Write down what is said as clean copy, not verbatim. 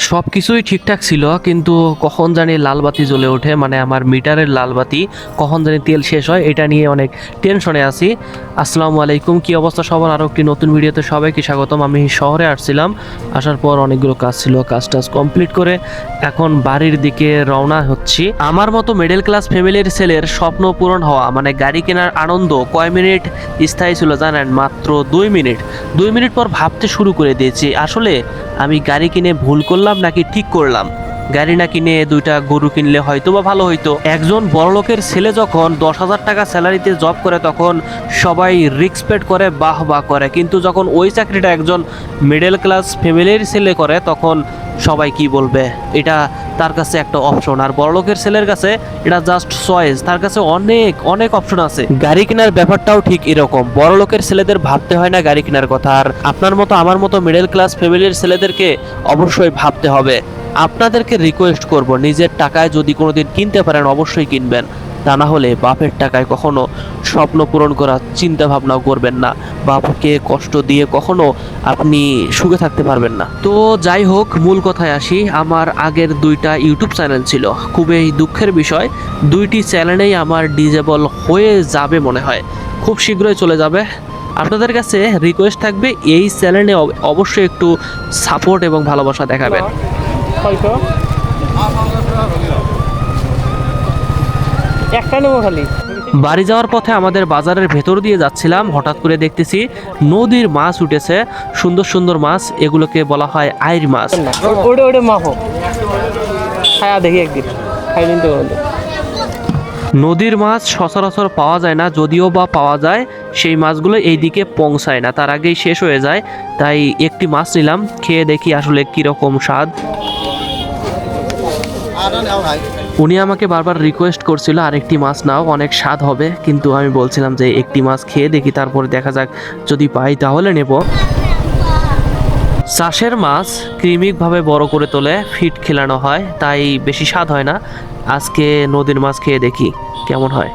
সব কিছুই ঠিকঠাক ছিল, কিন্তু কখন জানি লাল বাতি জ্বলে ওঠে, মানে আমার মিটারের লাল বাতি, কখন জানি তেল শেষ হয়, এটা নিয়ে অনেক টেনশনে আছি। আসসালামু আলাইকুম, কি অবস্থা সবার? আরও একটি নতুন ভিডিওতে সবাইকে স্বাগতম। আমি শহরে আসছিলাম, আসার পর অনেকগুলো কাজ ছিল, কাজ কমপ্লিট করে এখন বাড়ির দিকে রওনা হচ্ছি। আমার মতো মিডল ক্লাস ফ্যামিলির ছেলের স্বপ্ন পূরণ হওয়া মানে গাড়ি কেনার আনন্দ কয় মিনিট স্থায়ী ছিল জানেন? মাত্র 2 মিনিট। 2 মিনিট পর ভাবতে শুরু করে দিয়েছি, আসলে আমি গাড়ি কিনে ভুল করলাম নাকি ঠিক করলাম। গাড়ি না কিনে দুইটা গরু কিনলে হয়তো বা ভালো হইতো। একজন বড়লোকের ছেলে যখন 10,000 টাকা স্যালারিতে জব করে তখন সবাই রেসপেক্ট করে, বাহ বাহ করে, কিন্তু যখন ওই চাকরিটা একজন মিডল ক্লাস ফ্যামিলির ছেলে করে তখন সবাই কি বলবে? এটা তার কাছে একটা অপশন, আর বড়লোকের ছেলের কাছে এটা জাস্ট চয়েস। তার কাছে অনেক অনেক অপশন আছে। গাড়ি কেনার ব্যাপারটাও ঠিক এরকম, বড়লোকের ছেলেদের ভাবতে হয় না গাড়ি কেনার কথা, আর আপনার মতো আমার মতো মিডল ক্লাস ফ্যামিলির ছেলেদেরকে অবশ্যই ভাবতে হবে। আপনাদেরকে রিকোয়েস্ট করব, নিজের টাকায় যদি কোনোদিন কিনতে পারেন অবশ্যই কিনবেন, তা না হলে বাপের টাকায় কখনো স্বপ্ন পূরণ করার চিন্তা ভাবনাও করবেন না। বাপকে কষ্ট দিয়ে কখনো আপনি সুখে থাকতে পারবেন না। তো যাই হোক, মূল কথায় আসি। আমার আগের দুইটা ইউটিউব চ্যানেল ছিল, খুবই দুঃখের বিষয়, দুইটি চ্যানেলেই আমার ডিজেবল হয়ে যাবে মনে হয়, খুব শীঘ্রই চলে যাবে। আপনাদের কাছে রিকোয়েস্ট থাকবে এই চ্যানেলে অবশ্যই একটু সাপোর্ট এবং ভালোবাসা দেখাবেন। একটা নেবো খালি। বাড়ি যাওয়ার পথে আমাদের বাজারের ভেতর দিয়ে যাচ্ছিলাম, হঠাৎ করে দেখতেছি নদীর মাছ উঠেছে, সুন্দর সুন্দর মাছ, এগুলোকে বলা হয় আইর মাছ। ওটা মাখো খায়া দেখি একদিন খাইদিন তো। নদীর মাছ সচরাচর পাওয়া যায় না, যদিও বা পাওয়া যায় সেই মাছগুলো এইদিকে পৌঁছায় না, তার আগেই শেষ হয়ে যায়। তাই একটি মাছ নিলাম, খেয়ে দেখি আসলে কিরকম স্বাদ। উনি আমাকে বারবার রিকোয়েস্ট করছিল আরেকটি মাছ নাও, অনেক স্বাদ হবে, কিন্তু আমি বলছিলাম যে একটি মাছ খেয়ে দেখি, তারপরে দেখা যাক, যদি পাই তাহলে নেব। চাষের মাছ কৃমিকভাবে বড় করে তোলে, ফিট খেলানো হয়, তাই বেশি স্বাদ হয় না। আজকে নদীর মাছ খেয়ে দেখি কেমন হয়।